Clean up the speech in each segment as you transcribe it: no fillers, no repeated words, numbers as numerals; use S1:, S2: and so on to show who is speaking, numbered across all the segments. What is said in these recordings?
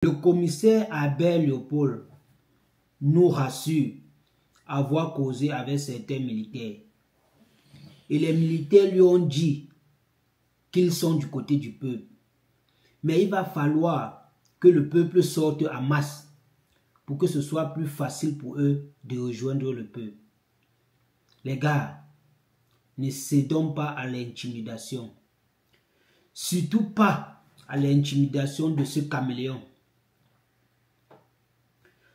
S1: Le commissaire Albert Léopold nous rassure avoir causé avec certains militaires. Et les militaires lui ont dit qu'ils sont du côté du peuple. Mais il va falloir que le peuple sorte en masse pour que ce soit plus facile pour eux de rejoindre le peuple. Les gars, ne cédons pas à l'intimidation. Surtout pas à l'intimidation de ce caméléon.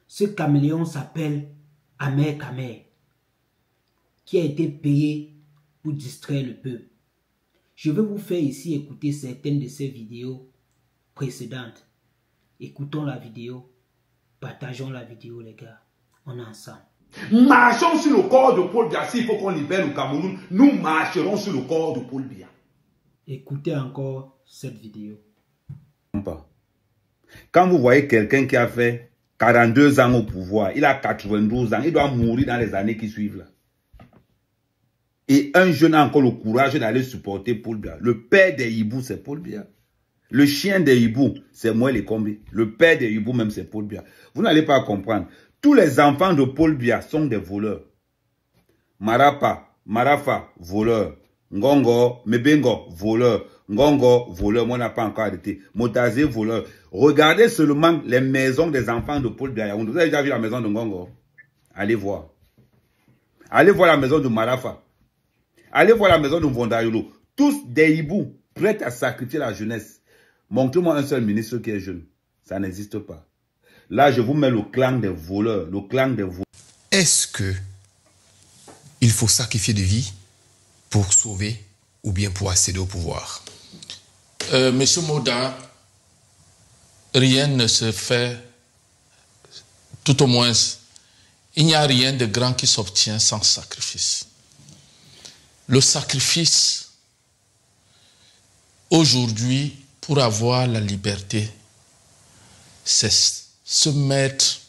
S1: Ce caméléon s'appelle Ahmed Kamer, qui a été payé pour distraire le peuple. Je vais vous faire ici écouter certaines de ces vidéos précédentes. Écoutons la vidéo, partageons la vidéo les gars, on est ensemble.
S2: Marchons sur le corps de Paul Biya. S'il faut qu'on libère le Cameroun, nous marcherons sur le corps de Paul Biya.
S1: Écoutez encore cette vidéo.
S3: Quand vous voyez quelqu'un qui a fait 42 ans au pouvoir, il a 92 ans, il doit mourir dans les années qui suivent là. Et un jeune a encore le courage d'aller supporter Paul Biya. Le père des hiboux, c'est Paul Biya. Le chien des hiboux, c'est Moël Ekombi. Le père des hiboux même, c'est Paul Biya. Vous n'allez pas comprendre. Tous les enfants de Paul Biya sont des voleurs. Marafa, voleur. Ngongo, Mebengo, voleur. Ngongo, voleur. Moi, on n'a pas encore arrêté. Motazé, voleur. Regardez seulement les maisons des enfants de Paul Biya. Vous avez déjà vu la maison de Ngongo? Allez voir. Allez voir la maison de Marafa. Allez voir la maison de Vondayolo. Tous des hiboux prêts à sacrifier la jeunesse. Montrez-moi un seul ministre qui est jeune. Ça n'existe pas. Là, je vous mets le clan des voleurs. Le clan des voleurs.
S4: Est-ce que il faut sacrifier de vie pour sauver ou bien pour accéder au pouvoir?
S5: Monsieur Moda, rien ne se fait, tout au moins, il n'y a rien de grand qui s'obtient sans sacrifice. Le sacrifice, aujourd'hui, pour avoir la liberté, c'est se mettre,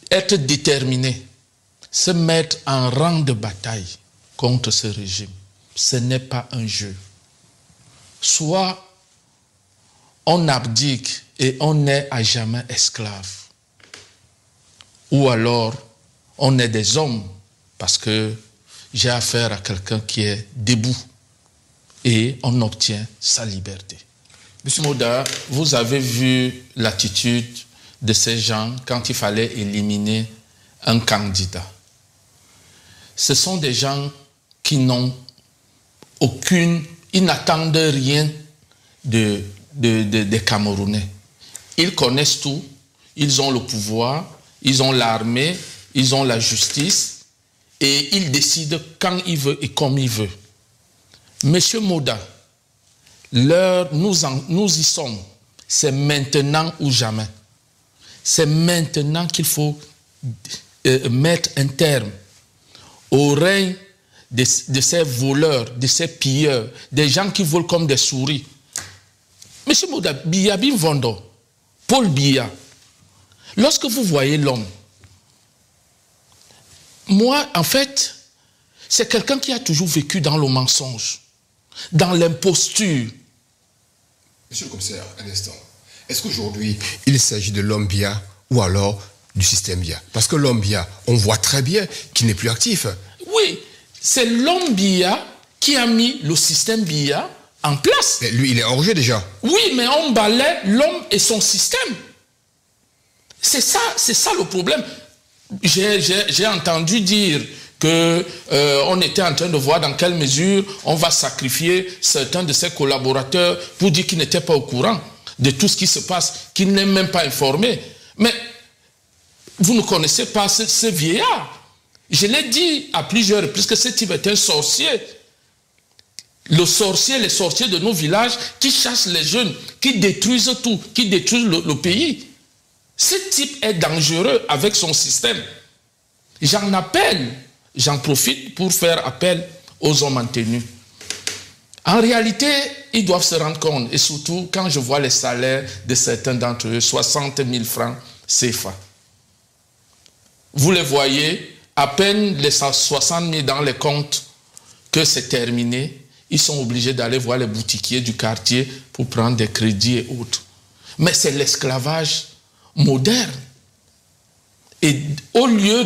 S5: être déterminé, se mettre en rang de bataille contre ce régime. Ce n'est pas un jeu. Soit on abdique et on est à jamais esclave, ou alors on est des hommes parce que j'ai affaire à quelqu'un qui est debout et on obtient sa liberté. Monsieur Moda, vous avez vu l'attitude de ces gens quand il fallait éliminer un candidat. Ce sont des gens qui n'ont ils n'attendent rien des Camerounais. Ils connaissent tout, ils ont le pouvoir, ils ont l'armée, ils ont la justice et ils décident quand ils veulent et comme ils veulent. Monsieur Moda, nous y sommes. C'est maintenant ou jamais. C'est maintenant qu'il faut mettre un terme au règne de ces voleurs, de ces pilleurs, des gens qui volent comme des souris. Monsieur Moda, Biya Bimvondo, Paul Biya, lorsque vous voyez l'homme, moi, en fait, c'est quelqu'un qui a toujours vécu dans le mensonge, dans l'imposture.
S4: Monsieur le commissaire, un instant. Est-ce qu'aujourd'hui, il s'agit de l'homme Biya ou alors du système Biya? Parce que l'homme Biya, on voit très bien qu'il n'est plus actif.
S5: Oui, c'est l'homme Biya qui a mis le système Biya en place.
S4: Mais lui, il est hors jeu déjà.
S5: Oui, mais on balaie l'homme et son système. C'est ça le problème. J'ai entendu dire qu'on était en train de voir dans quelle mesure on va sacrifier certains de ses collaborateurs pour dire qu'ils n'étaient pas au courant de tout ce qui se passe, qu'ils n'est même pas informés. Mais vous ne connaissez pas ce vieillard. Je l'ai dit à plusieurs reprises que ce type est un sorcier. Les sorciers de nos villages qui chassent les jeunes, qui détruisent tout, qui détruisent le pays. Ce type est dangereux avec son système. J'en profite pour faire appel aux hommes en tenue. En réalité, ils doivent se rendre compte, et surtout quand je vois les salaires de certains d'entre eux, 60 000 francs CFA. Vous les voyez, à peine les 60 000 dans les comptes que c'est terminé, ils sont obligés d'aller voir les boutiquiers du quartier pour prendre des crédits et autres. Mais c'est l'esclavage moderne. Et au lieu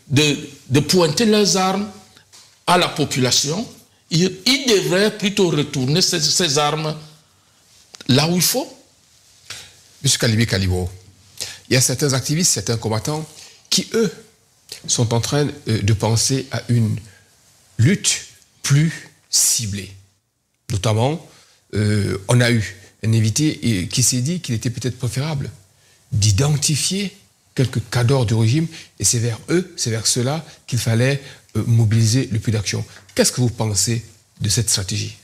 S5: de pointer leurs armes à la population, ils devraient plutôt retourner ces armes là où il faut.
S4: Monsieur Kalibi Kalibo, il y a certains activistes, certains combattants qui, eux, sont en train de penser à une lutte plus ciblée. Notamment, on a eu un invité qui s'est dit qu'il était peut-être préférable d'identifier quelques cadors du régime, et c'est vers eux, c'est vers ceux-là qu'il fallait mobiliser le plus d'action. Qu'est-ce que vous pensez de cette stratégie?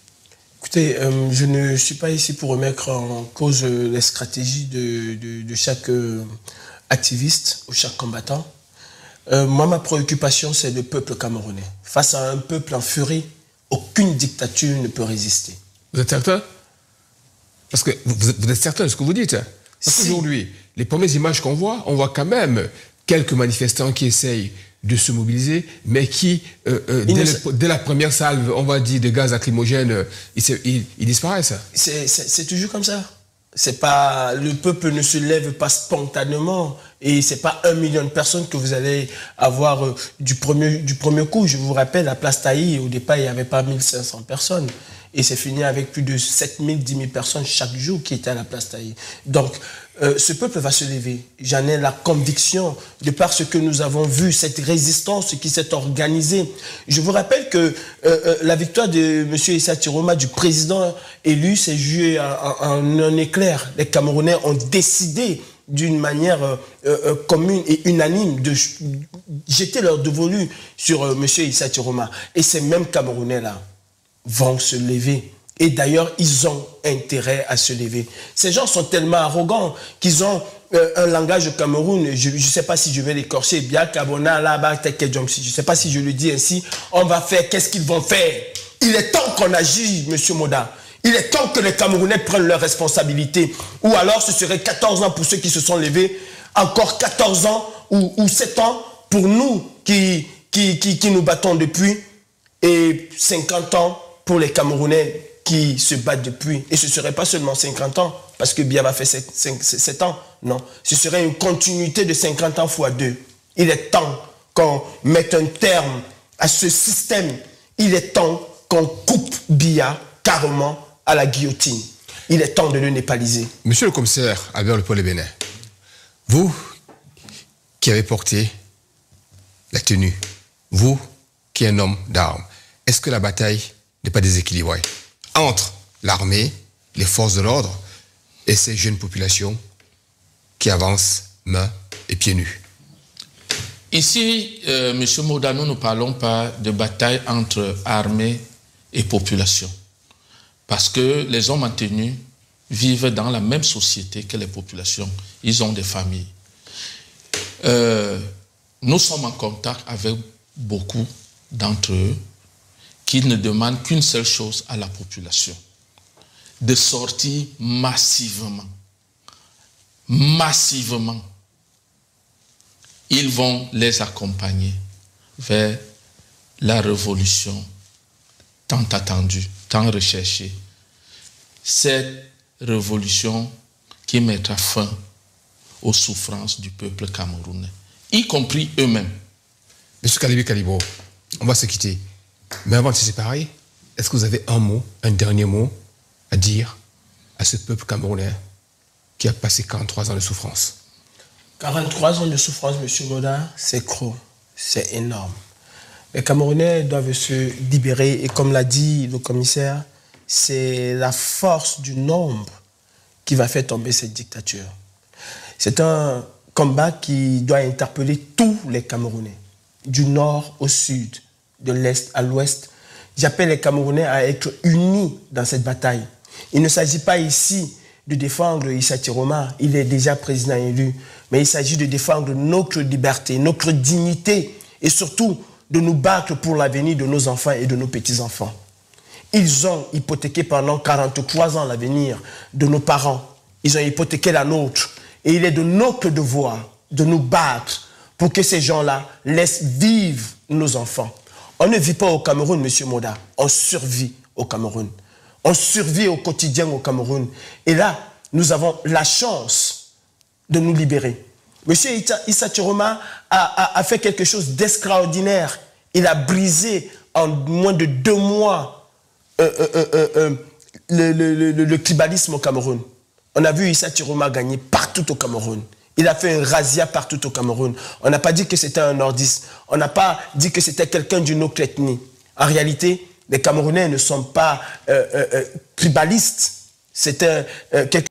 S6: Écoutez, je ne suis pas ici pour remettre en cause les stratégies de chaque activiste ou chaque combattant. Moi, ma préoccupation, c'est le peuple camerounais. Face à un peuple en furie, aucune dictature ne peut résister.
S4: Vous êtes certain? Parce que vous êtes certain de ce que vous dites. Parce qu'aujourd'hui, les premières images qu'on voit, on voit quand même quelques manifestants qui essayent de se mobiliser, mais qui, dès la première salve, on va dire, de gaz lacrymogène, ils disparaissent.
S6: C'est toujours comme ça. C'est pas, le peuple ne se lève pas spontanément, et c'est pas 1 million de personnes que vous allez avoir du premier coup. Je vous rappelle, à Place Tailly, au départ, il n'y avait pas 1500 personnes. Et c'est fini avec plus de 7000, 10 000 personnes chaque jour qui étaient à la Place Tailly. Donc, ce peuple va se lever. J'en ai la conviction, de par ce que nous avons vu, cette résistance qui s'est organisée. Je vous rappelle que la victoire de M. Issa Tiroma, du président élu, s'est jouée en un éclair. Les Camerounais ont décidé d'une manière commune et unanime de jeter leur dévolu sur M. Issa Tiroma. Et ces mêmes Camerounais-là vont se lever. Et d'ailleurs, ils ont intérêt à se lever. Ces gens sont tellement arrogants qu'ils ont un langage au Cameroun, je ne sais pas si je vais l'écorcher, bien Kabona, là-bas, je ne sais pas si je le dis ainsi, on va faire, qu'est-ce qu'ils vont faire? Il est temps qu'on agisse, M. Moda. Il est temps que les Camerounais prennent leurs responsabilités. Ou alors, ce serait 14 ans pour ceux qui se sont levés, encore 14 ans ou 7 ans pour nous qui nous battons depuis, et 50 ans pour les Camerounais qui se battent depuis. Et ce ne serait pas seulement 50 ans, parce que Biaba fait 7 ans. Non, ce serait une continuité de 50 ans x 2. Il est temps qu'on mette un terme à ce système. Il est temps qu'on coupe Biya carrément à la guillotine. Il est temps de le népaliser. Monsieur le commissaire Albert Le Bénin, vous qui avez porté la tenue, vous qui êtes un homme d'armes, est-ce que la bataille n'est pas déséquilibrée entre l'armée, les forces de l'ordre et ces jeunes populations qui avancent mains et pieds nus?
S5: Ici, M. Moda, nous ne parlons pas de bataille entre armée et population. Parce que les hommes en tenue vivent dans la même société que les populations. Ils ont des familles. Nous sommes en contact avec beaucoup d'entre eux qui ne demandent qu'une seule chose à la population, de sortir massivement. Massivement. Ils vont les accompagner vers la révolution tant attendue, tant recherchée. Cette révolution qui mettra fin aux souffrances du peuple camerounais, y compris eux-mêmes.
S4: Monsieur Kalibi Kalibo, on va se quitter. Mais avant de se séparer, est-ce que vous avez un mot, un dernier mot à dire à ce peuple camerounais qui a passé 43 ans de souffrance?
S6: 43 ans de souffrance, M. Moda, c'est gros, c'est énorme. Les Camerounais doivent se libérer et comme l'a dit le commissaire, c'est la force du nombre qui va faire tomber cette dictature. C'est un combat qui doit interpeller tous les Camerounais, du nord au sud, de l'est à l'ouest. J'appelle les Camerounais à être unis dans cette bataille. Il ne s'agit pas ici de défendre Issa Tiroma, il est déjà président élu, mais il s'agit de défendre notre liberté, notre dignité et surtout de nous battre pour l'avenir de nos enfants et de nos petits-enfants. Ils ont hypothéqué pendant 43 ans l'avenir de nos parents. Ils ont hypothéqué la nôtre. Et il est de notre devoir de nous battre pour que ces gens-là laissent vivre nos enfants. On ne vit pas au Cameroun, M. Moda. On survit au Cameroun. On survit au quotidien au Cameroun. Et là, nous avons la chance de nous libérer. Monsieur Issa Chiroma a fait quelque chose d'extraordinaire. Il a brisé en moins de 2 mois le tribalisme au Cameroun. On a vu Issa Chiroma gagner partout au Cameroun. Il a fait un razzia partout au Cameroun. On n'a pas dit que c'était un nordiste. On n'a pas dit que c'était quelqu'un d'une autre ethnie. En réalité, les Camerounais ne sont pas tribalistes. C'est quelqu'un